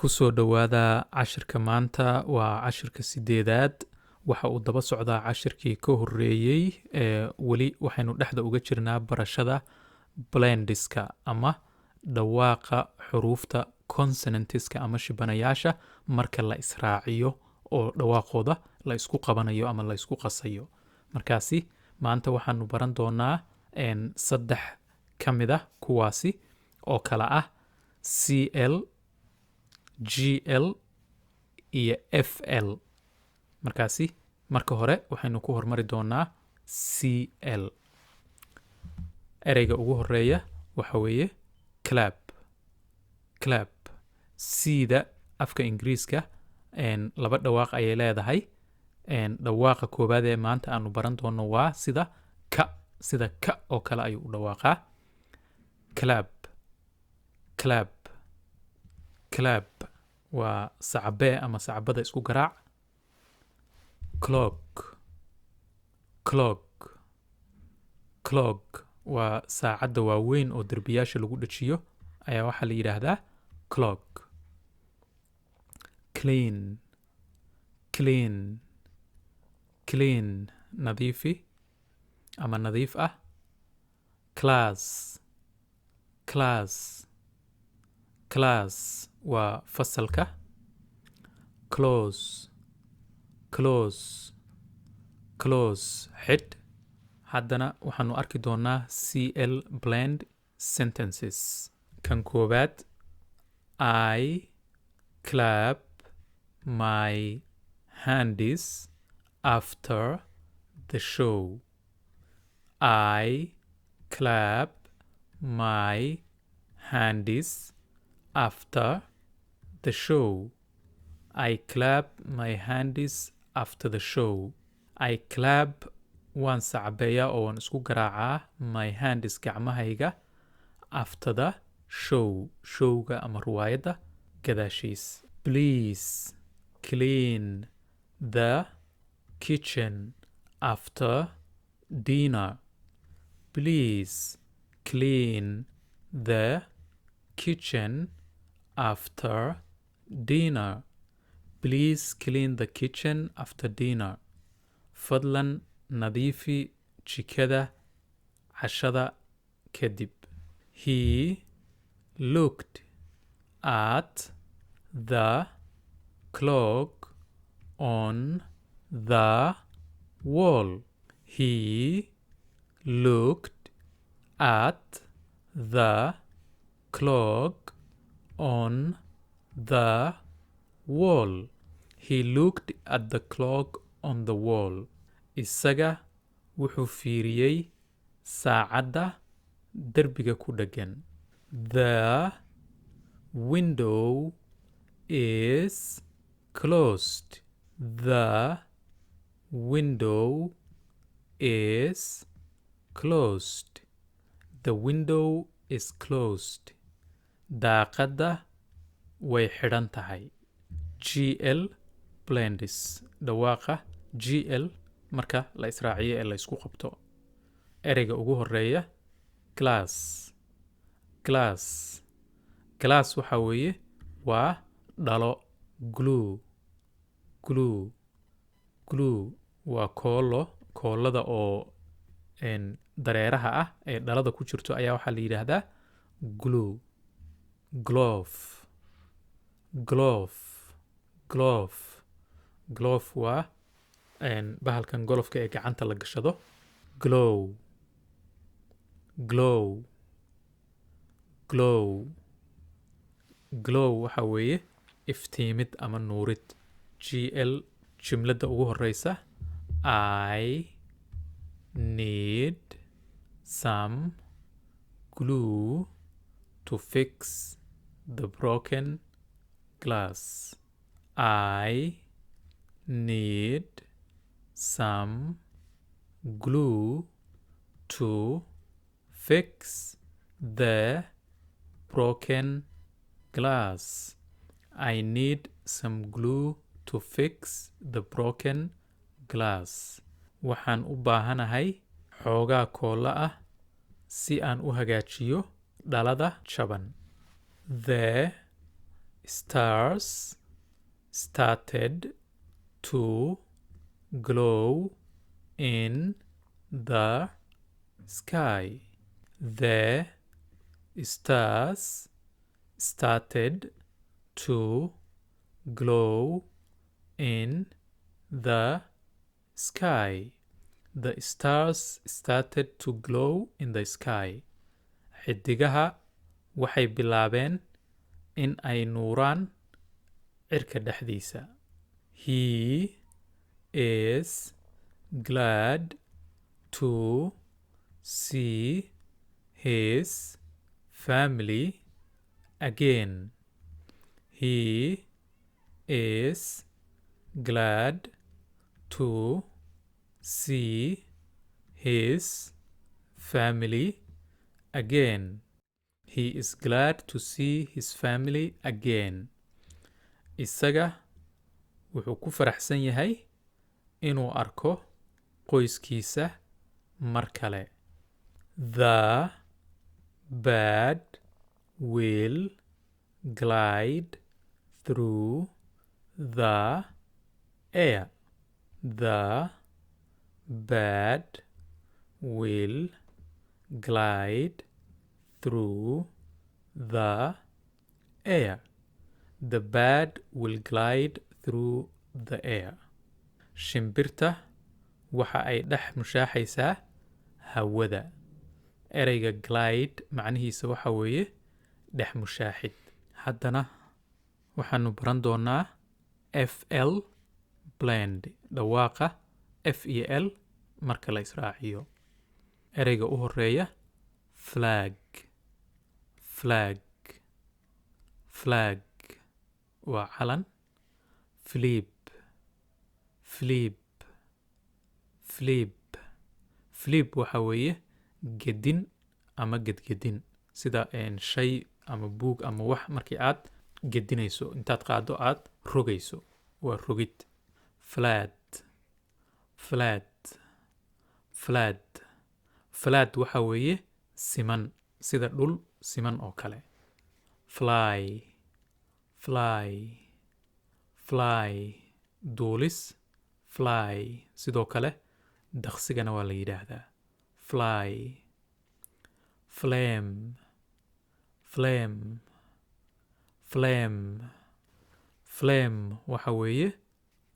kusoo dhawaada cashirka maanta waa cashirka sideedaad waxa uu daba socdaa cashirkii ka horeeyay weli waxaynu dhexda uga jirnaa barashada blendiska ama dhawaaqa xuruufta consonantiska ama shibanayaasha marka la israaciyo oo dhawaaqooda la isku qabanayo ama la isku qasayo. Markaasi maanta waxaanu baran doonaa saddex ka mid ah kuwaasi oo kala ah CL, GL iyo FL. Markaasi marka hore waxaynu ku hormari doonaa CL. Ereyga ugu horeeya waxa weeye clap. Clap. Sida afka Ingiriiska laba dhawaaq ayay leedahay. Dhawaaqa koobaad ee maanta aanu baran doono waa sida ka oo kale ayuu u dhawaaqaa. Clap. Clap. Clap waa sacabee ama sacabada isku garaac. Clock. Clock. Clock waa saacadda waaweyn oo derbiyaasha lagu dhajiyo ayaa waxaa la yidhaahdaa clock. Clean. Clean. Clean nadiifi ama nadiif ah. Class. Class. Class waa fasalka. Close. Close. Close xidh. Haddana waxaanu arki doonaa CL blend sentences. Kan koobaad, I clap my hands after the show. I clap my hands after the show. I clap my hands after the show. I clap waan sacabeeyaa oo waan isku garaacaa my hands gacmahayga after the show. Showga ama ruwaayadda gadaashiis. Please clean the kitchen after dinner. Please clean the kitchen after dinner. Please clean the kitchen after dinner. Fadlan nadiifi jikada cashada kadib. He looked at the clock on the wall. He looked at the clock on the wall. He looked at the clock on the wall. Isaga wuxuu fiiriyey saacadda derbiga ku dhagan. The window is closed. The window is closed. The window is closed. Daaqadda way xidhan tahay. GL blendis. Dhawaaqa GL marka la israaciyo ee la isku qabto. Ereyga ugu horeeya glass. Glass. Glass waxa weeye waa dhalo. Glue. Glue. Glue waa koolada oo dareeraha ah ee dhalada ku jirto ayaa waxaa la yidhaahdaa glue. Glove. Glove. Glove. Glove waa bahalkan golofka ee gacanta la gashado. Glow. Glow. Glow. Glow waxa weeye iftiimid ama nuurid. GL jumladda ugu horeysa, I need some glue to fix the broken glass. I need some glue to fix the broken glass. I need some glue to fix the broken glass. Waxaan u baahanahay xoogaa koola ah si aan u hagaajiyo dhalada jaban. There stars started to glow in the sky. The stars started to glow in the sky. The stars started to glow in the sky. xidigaha waxay bilaabeen in ay nuuraan cirka dhexdiisa. He is glad to see his family again. He is glad to see his family again. He is glad to see his family again. Isaga wuxuu ku faraxsan yahay inuu arko qoyskiisa mar kale. The bird will glide through the air. The bird will glide through the air. The bird will glide through the air. Shimbirta waxa ay dhex mushaaxaysaa hawada. Ereyga glide macnihiisa waxa weeye dhex mushaaxid. Haddana waxaanu baran doonaa FL blend, dhawaaqa F iyo L marka la israaciyo. Ereyga u horeeya flag. Flag. Flag waa calan. Flip. Flip. Flip. Flip waxa weeye gedin ama gedgedin, sida shay ama buug ama wax markii aad gedinayso, intaad qaado aad rogayso, waa rogid. Flat. Flat. Flat. Flat waxa weeye siman, sida dhul siman oo kale. Fly. Fly. Fly. Duulis. Fly. Sidoo kale daqsigana waa la yidhaahdaa. Fly. Flame. Flame. Flame. Flame waxa weeye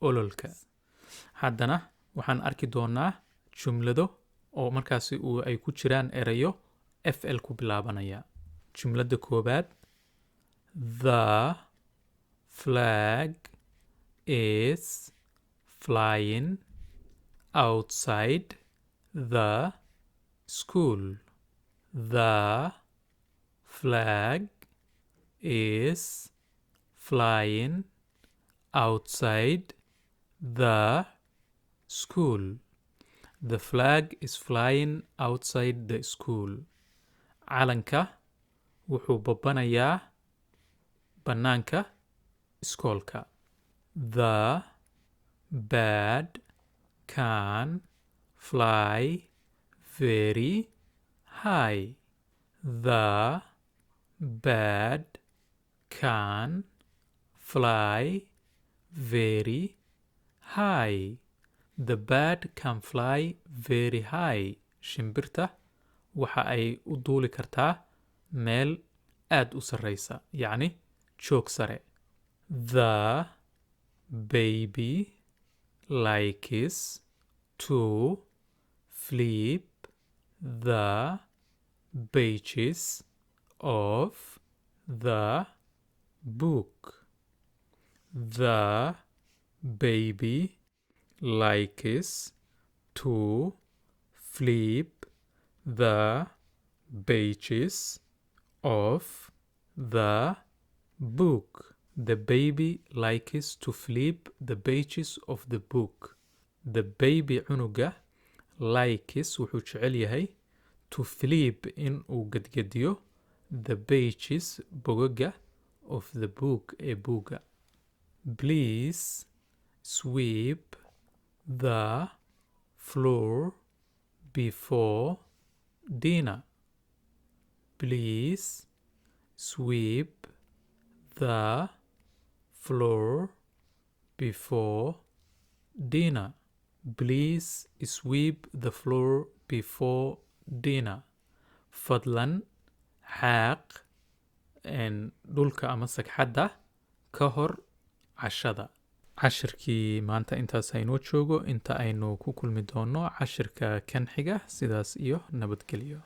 ololka. Haddana waxaan arki doonaa jumlado oo markaasi ay ku jiraan erayo FL ku bilaabanaya. Jumlada koobaad. The flag is flying outside the school. The flag is flying outside the school. The flag is flying outside the school. Calanka wuxuu babanayaa bannaanka iskoolka. The bird can fly very high. The bird can fly very high. The bird can fly very high. Shimbirta waxa ay u duuli kartaa meel aad u sarreysa, yacni joog sare. The baby likes to flip the pages of the book. The baby likes to flip the pages of the book. The baby likes to flip the pages of the book. The baby cunuga likes wuxuu jecel yahay to flip in uu gedgediyo the pages bogaga of the book ee buuga. Please sweep the floor before dinner. Please sweep the floor before dinner. Please sweep the floor before dinner. Fadlan xaaq dhulka ama sagxadda ka hor cashada. cashirkii maanta intaas aynoo joogo inta aynu ku kulmi doono cashirka kan xiga sidaas iyo nabadgelyo